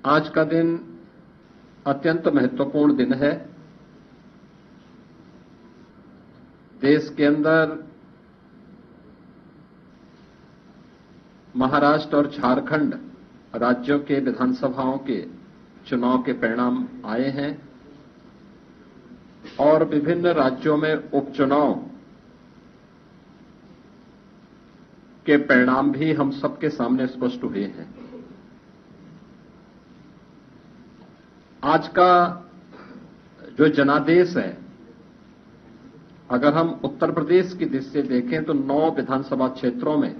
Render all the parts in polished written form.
आज का दिन अत्यंत महत्वपूर्ण दिन है। देश के अंदर महाराष्ट्र और झारखंड राज्यों के विधानसभाओं के चुनाव के परिणाम आए हैं और विभिन्न राज्यों में उपचुनाव के परिणाम भी हम सबके सामने स्पष्ट हुए हैं। आज का जो जनादेश है, अगर हम उत्तर प्रदेश की दृष्टि से देखें तो 9 विधानसभा क्षेत्रों में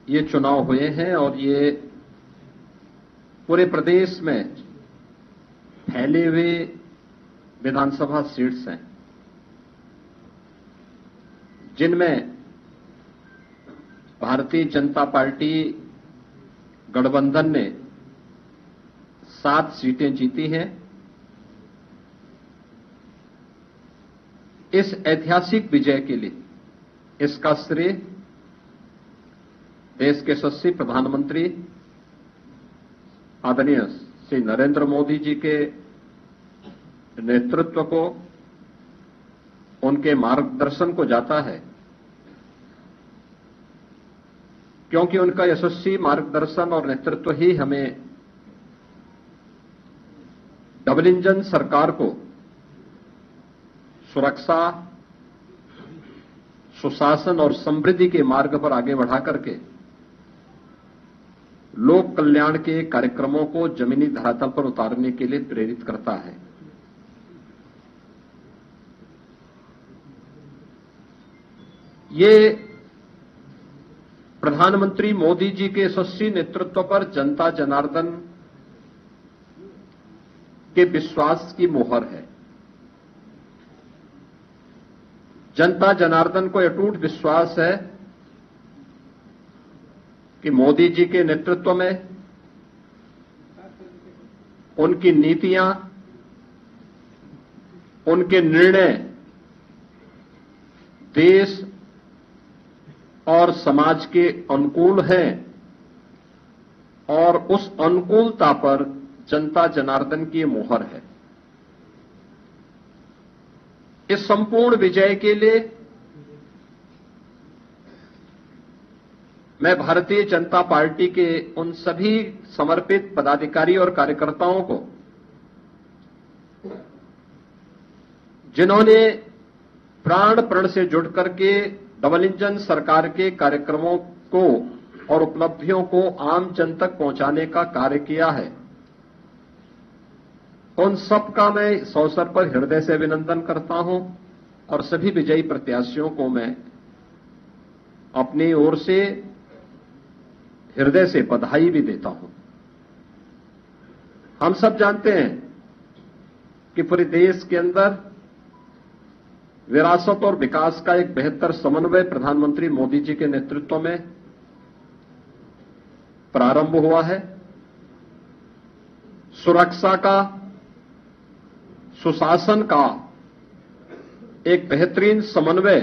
ये चुनाव हुए हैं और ये पूरे प्रदेश में फैले हुए विधानसभा सीट्स हैं, जिनमें भारतीय जनता पार्टी गठबंधन ने 7 सीटें जीती हैं। इस ऐतिहासिक विजय के लिए इसका श्रेय देश के यशस्वी प्रधानमंत्री आदरणीय श्री नरेंद्र मोदी जी के नेतृत्व को, उनके मार्गदर्शन को जाता है, क्योंकि उनका यशस्वी मार्गदर्शन और नेतृत्व ही हमें डबल इंजन सरकार को सुरक्षा, सुशासन और समृद्धि के मार्ग पर आगे बढ़ा करके लोक कल्याण के कार्यक्रमों को जमीनी धरातल पर उतारने के लिए प्रेरित करता है। ये प्रधानमंत्री मोदी जी के यशस्वी नेतृत्व पर जनता जनार्दन के विश्वास की मोहर है। जनता जनार्दन को अटूट विश्वास है कि मोदी जी के नेतृत्व में उनकी नीतियां, उनके निर्णय देश और समाज के अनुकूल हैं और उस अनुकूलता पर जनता जनार्दन की मोहर है। इस संपूर्ण विजय के लिए मैं भारतीय जनता पार्टी के उन सभी समर्पित पदाधिकारी और कार्यकर्ताओं को, जिन्होंने प्राण प्रण से जुड़ करके डबल इंजन सरकार के कार्यक्रमों को और उपलब्धियों को आम जन तक पहुंचाने का कार्य किया है, उन सबका मैं इस अवसर पर हृदय से अभिनंदन करता हूं और सभी विजयी प्रत्याशियों को मैं अपनी ओर से हृदय से बधाई भी देता हूं। हम सब जानते हैं कि पूरे देश के अंदर विरासत और विकास का एक बेहतर समन्वय प्रधानमंत्री मोदी जी के नेतृत्व में प्रारंभ हुआ है। सुरक्षा का, सुशासन का एक बेहतरीन समन्वय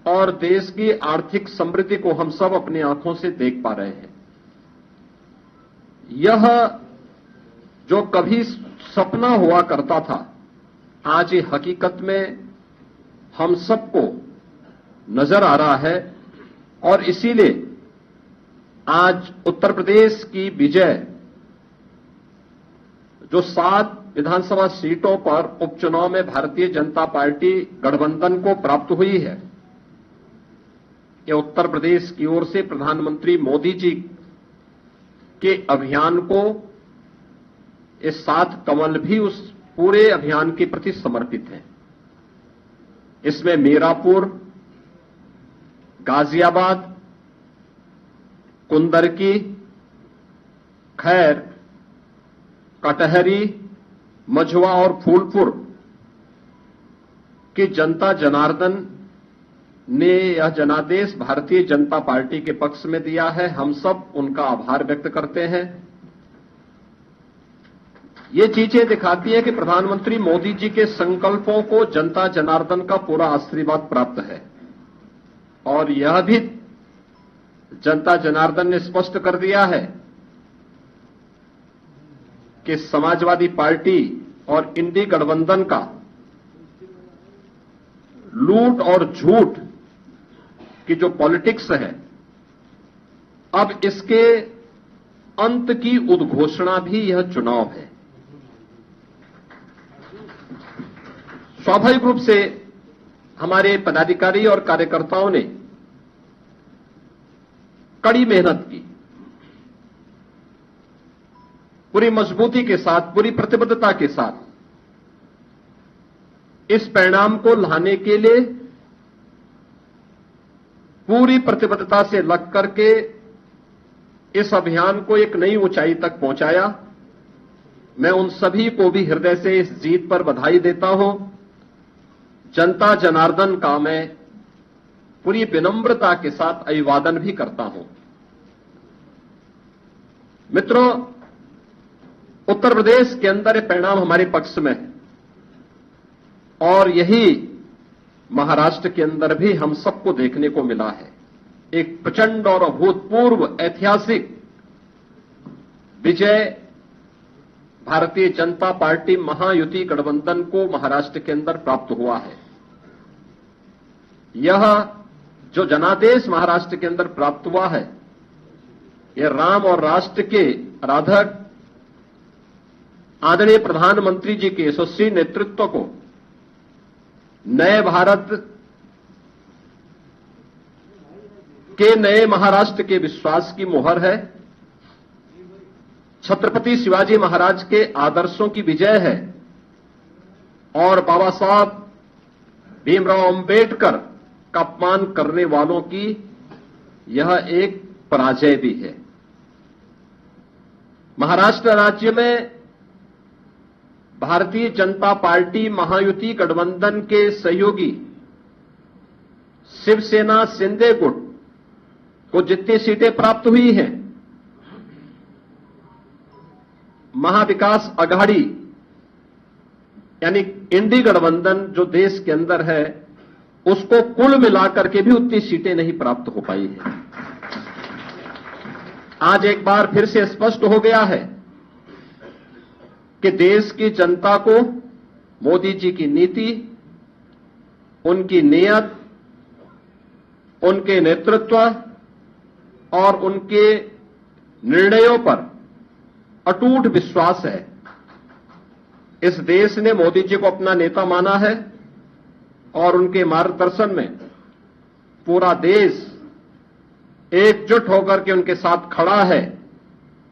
और देश की आर्थिक समृद्धि को हम सब अपनी आंखों से देख पा रहे हैं। यह जो कभी सपना हुआ करता था, आज ये हकीकत में हम सबको नजर आ रहा है और इसीलिए आज उत्तर प्रदेश की विजय जो 7 विधानसभा सीटों पर उपचुनाव में भारतीय जनता पार्टी गठबंधन को प्राप्त हुई है, ये उत्तर प्रदेश की ओर से प्रधानमंत्री मोदी जी के अभियान को, इस 7 कमल भी उस पूरे अभियान के प्रति समर्पित है। इसमें मीरापुर, गाजियाबाद, कुंदरकी, खैर, कटहरी, मझवा और फूलपुर की जनता जनार्दन ने यह जनादेश भारतीय जनता पार्टी के पक्ष में दिया है। हम सब उनका आभार व्यक्त करते हैं। ये चीजें दिखाती है कि प्रधानमंत्री मोदी जी के संकल्पों को जनता जनार्दन का पूरा आशीर्वाद प्राप्त है और यह भी जनता जनार्दन ने स्पष्ट कर दिया है कि समाजवादी पार्टी और इंडी गठबंधन का लूट और झूठ की जो पॉलिटिक्स है, अब इसके अंत की उद्घोषणा भी यह चुनाव है। स्वाभाविक रूप से हमारे पदाधिकारी और कार्यकर्ताओं ने कड़ी मेहनत की, पूरी मजबूती के साथ, पूरी प्रतिबद्धता के साथ इस परिणाम को लाने के लिए पूरी प्रतिबद्धता से लग करके इस अभियान को एक नई ऊंचाई तक पहुंचाया। मैं उन सभी को भी हृदय से इस जीत पर बधाई देता हूं। जनता जनार्दन का मैं पूरी विनम्रता के साथ अभिवादन भी करता हूं। मित्रों, उत्तर प्रदेश के अंदर ये परिणाम हमारे पक्ष में है और यही महाराष्ट्र के अंदर भी हम सबको देखने को मिला है। एक प्रचंड और अभूतपूर्व ऐतिहासिक विजय भारतीय जनता पार्टी महायुति गठबंधन को महाराष्ट्र के अंदर प्राप्त हुआ है। यह जो जनादेश महाराष्ट्र के अंदर प्राप्त हुआ है, यह राम और राष्ट्र के आराधक आदरणीय प्रधानमंत्री जी के यशस्वी नेतृत्व को नए भारत के नए महाराष्ट्र के विश्वास की मुहर है। छत्रपति शिवाजी महाराज के आदर्शों की विजय है और बाबा साहब भीमराव अंबेडकर का अपमान करने वालों की यह एक पराजय भी है। महाराष्ट्र राज्य में भारतीय जनता पार्टी महायुति गठबंधन के सहयोगी शिवसेना शिंदे गुट को जितनी सीटें प्राप्त हुई हैं, महाविकास आघाड़ी यानी इंडी गठबंधन जो देश के अंदर है, उसको कुल मिलाकर के भी उतनी सीटें नहीं प्राप्त हो पाई है। आज एक बार फिर से स्पष्ट हो गया है कि देश की जनता को मोदी जी की नीति, उनकी नीयत, उनके नेतृत्व और उनके निर्णयों पर अटूट विश्वास है। इस देश ने मोदी जी को अपना नेता माना है और उनके मार्गदर्शन में पूरा देश एकजुट होकर के उनके साथ खड़ा है।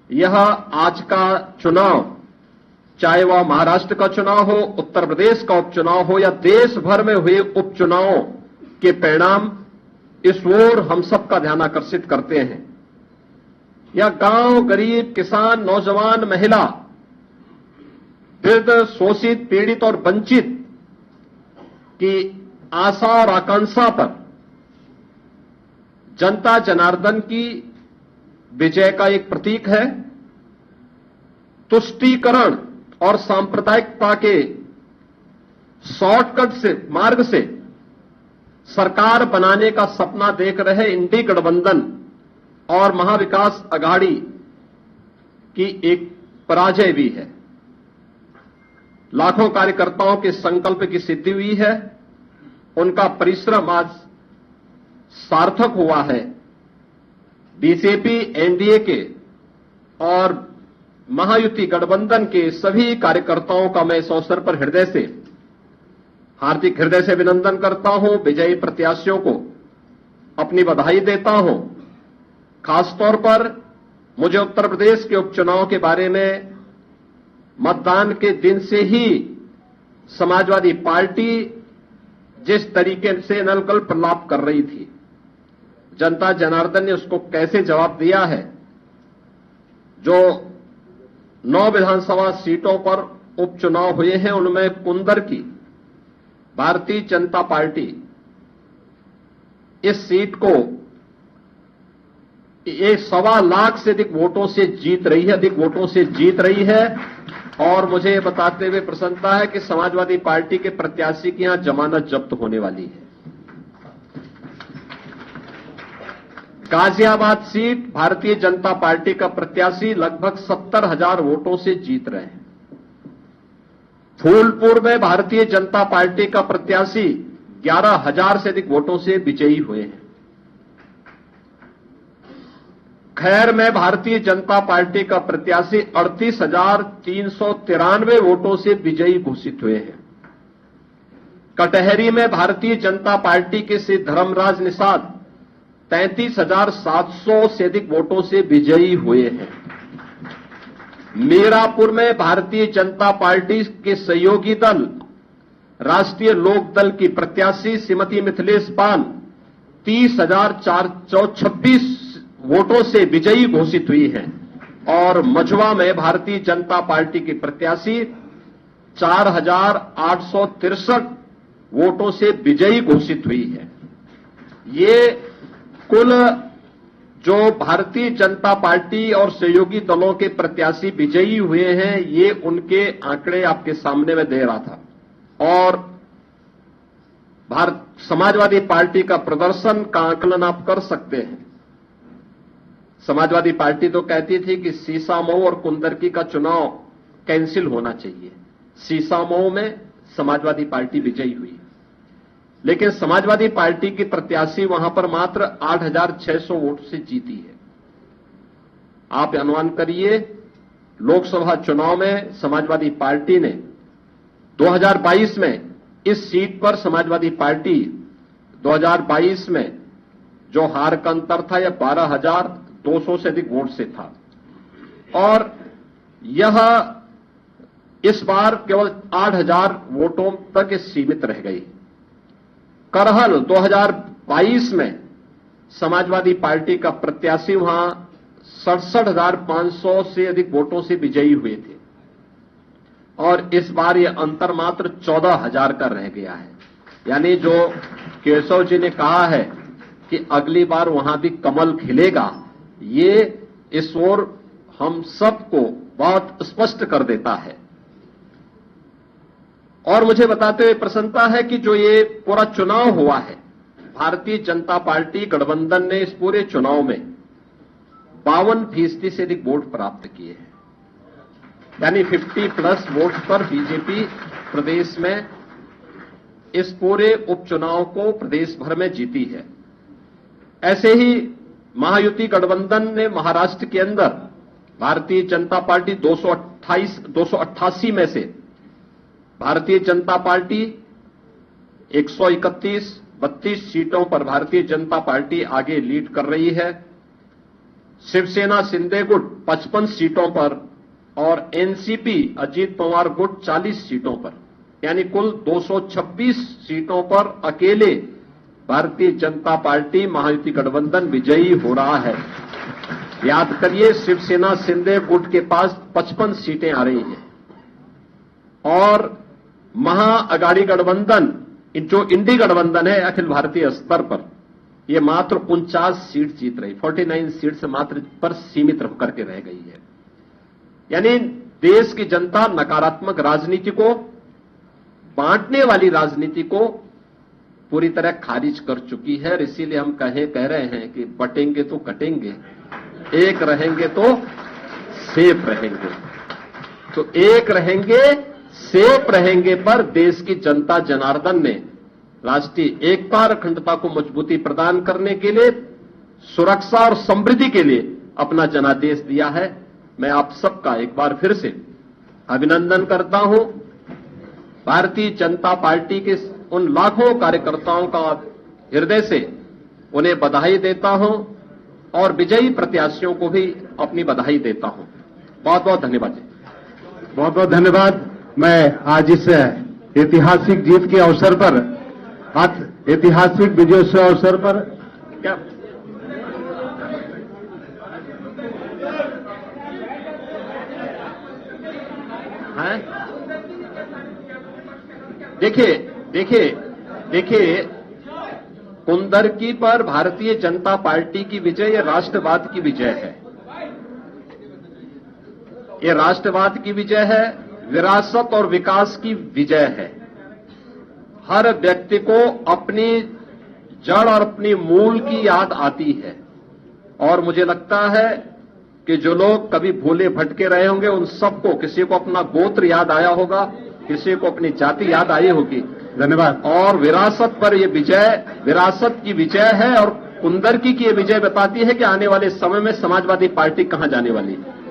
यह आज का चुनाव, चाहे वह महाराष्ट्र का चुनाव हो, उत्तर प्रदेश का उपचुनाव हो या देश भर में हुए उपचुनावों के परिणाम, इस ओर हम सबका ध्यान आकर्षित करते हैं। यह गांव, गरीब, किसान, नौजवान, महिला, वृद्ध, शोषित, पीड़ित और वंचित की आशा और आकांक्षा पर जनता जनार्दन की विजय का एक प्रतीक है। तुष्टीकरण और सांप्रदायिकता के शॉर्टकट से मार्ग से सरकार बनाने का सपना देख रहे इंडी गठबंधन और महाविकास आघाड़ी की एक पराजय भी है। लाखों कार्यकर्ताओं के संकल्प की सिद्धि हुई है। उनका परिश्रम आज सार्थक हुआ है। बीजेपी, एनडीए के और महायुति गठबंधन के सभी कार्यकर्ताओं का मैं इस अवसर पर हार्दिक हृदय से अभिनंदन करता हूं। विजयी प्रत्याशियों को अपनी बधाई देता हूं। खासतौर पर मुझे उत्तर प्रदेश के उपचुनाव के बारे में मतदान के दिन से ही समाजवादी पार्टी जिस तरीके से नलकल्प लाभ कर रही थी, जनता जनार्दन ने उसको कैसे जवाब दिया है। जो 9 विधानसभा सीटों पर उपचुनाव हुए हैं, उनमें कुंदर की भारतीय जनता पार्टी इस सीट को 1.25 लाख से अधिक वोटों से जीत रही है और मुझे बताते हुए प्रसन्नता है कि समाजवादी पार्टी के प्रत्याशी की यहां जमानत जब्त होने वाली है। गाजियाबाद सीट भारतीय जनता पार्टी का प्रत्याशी लगभग 70,000 वोटों से जीत रहे हैं। फूलपुर में भारतीय जनता पार्टी का प्रत्याशी 11,000 से अधिक वोटों से विजयी हुए हैं। खैर में भारतीय जनता पार्टी का प्रत्याशी 38,393 वोटों से विजयी घोषित हुए हैं। कटहरी में भारतीय जनता पार्टी के श्री धर्मराज निषाद 33,700 से अधिक वोटों से विजयी हुए हैं। मीरापुर में भारतीय जनता पार्टी के सहयोगी दल राष्ट्रीय लोक दल की प्रत्याशी श्रीमती मिथिलेश पाल 30,426 वोटों से विजयी घोषित हुई हैं और मझवा में भारतीय जनता पार्टी की प्रत्याशी 4,863 वोटों से विजयी घोषित हुई है। ये कुल जो भारतीय जनता पार्टी और सहयोगी दलों के प्रत्याशी विजयी हुए हैं, ये उनके आंकड़े आपके सामने में दे रहा था। और समाजवादी पार्टी का प्रदर्शन का आकलन आप कर सकते हैं। समाजवादी पार्टी तो कहती थी कि सीसामऊ और कुंदरकी का चुनाव कैंसिल होना चाहिए। सीसामऊ में समाजवादी पार्टी विजयी हुई, लेकिन समाजवादी पार्टी की प्रत्याशी वहां पर मात्र 8,600 वोट से जीती है। आप अनुमान करिए, लोकसभा चुनाव में समाजवादी पार्टी ने 2022 में इस सीट पर समाजवादी पार्टी 2022 में जो हार का अंतर था यह 12,200 से अधिक वोट से था और यह इस बार केवल 8,000 वोटों तक सीमित रह गई। करहल 2022 में समाजवादी पार्टी का प्रत्याशी वहां 67,500 से अधिक वोटों से विजयी हुए थे और इस बार यह अंतर मात्र 14,000 का रह गया है। यानी जो केशव जी ने कहा है कि अगली बार वहां भी कमल खिलेगा, ये इस ओर हम सबको बहुत स्पष्ट कर देता है। और मुझे बताते हुए प्रसन्नता है कि जो ये पूरा चुनाव हुआ है, भारतीय जनता पार्टी गठबंधन ने इस पूरे चुनाव में 52% से अधिक वोट प्राप्त किए हैं। यानी 50+ वोट पर बीजेपी प्रदेश में इस पूरे उपचुनाव को प्रदेश भर में जीती है। ऐसे ही महायुति गठबंधन ने महाराष्ट्र के अंदर भारतीय जनता पार्टी 288 में से भारतीय जनता पार्टी 131-32 सीटों पर भारतीय जनता पार्टी आगे लीड कर रही है। शिवसेना शिंदे गुट 55 सीटों पर और एनसीपी अजीत पवार गुट 40 सीटों पर, यानी कुल 226 सीटों पर अकेले भारतीय जनता पार्टी महायुति गठबंधन विजयी हो रहा है। याद करिए, शिवसेना शिंदे गुट के पास 55 सीटें आ रही हैं और महाअगाड़ी गठबंधन जो इंडी गठबंधन है अखिल भारतीय स्तर पर, यह मात्र 49 सीट जीत रही, 49 सीट से मात्र पर सीमित होकर के रह गई है। यानी देश की जनता नकारात्मक राजनीति को, बांटने वाली राजनीति को पूरी तरह खारिज कर चुकी है। और इसीलिए हम कह रहे हैं कि बटेंगे तो कटेंगे, एक रहेंगे तो सेफ रहेंगे। तो एक रहेंगे सेफ रहेंगे पर देश की जनता जनार्दन ने राष्ट्रीय एकता और अखंडता को मजबूती प्रदान करने के लिए, सुरक्षा और समृद्धि के लिए अपना जनादेश दिया है। मैं आप सबका एक बार फिर से अभिनंदन करता हूं। भारतीय जनता पार्टी के उन लाखों कार्यकर्ताओं का हृदय से उन्हें बधाई देता हूं और विजयी प्रत्याशियों को भी अपनी बधाई देता हूं। बहुत बहुत धन्यवाद। बहुत बहुत धन्यवाद। मैं आज इस ऐतिहासिक जीत के अवसर पर, ऐतिहासिक विजयोत्सव अवसर पर क्या है, देखिए कुंदरकी पर भारतीय जनता पार्टी की विजय, यह राष्ट्रवाद की विजय है। यह राष्ट्रवाद की विजय है, विरासत और विकास की विजय है। हर व्यक्ति को अपनी जड़ और अपनी मूल की याद आती है। और मुझे लगता है कि जो लोग कभी भूले भटके रहे होंगे उन सबको, किसी को अपना गोत्र याद आया होगा, किसी को अपनी जाति याद आई होगी। धन्यवाद। और विरासत पर ये विजय विरासत की विजय है और कुंदरकी की ये विजय बताती है कि आने वाले समय में समाजवादी पार्टी कहां जाने वाली है।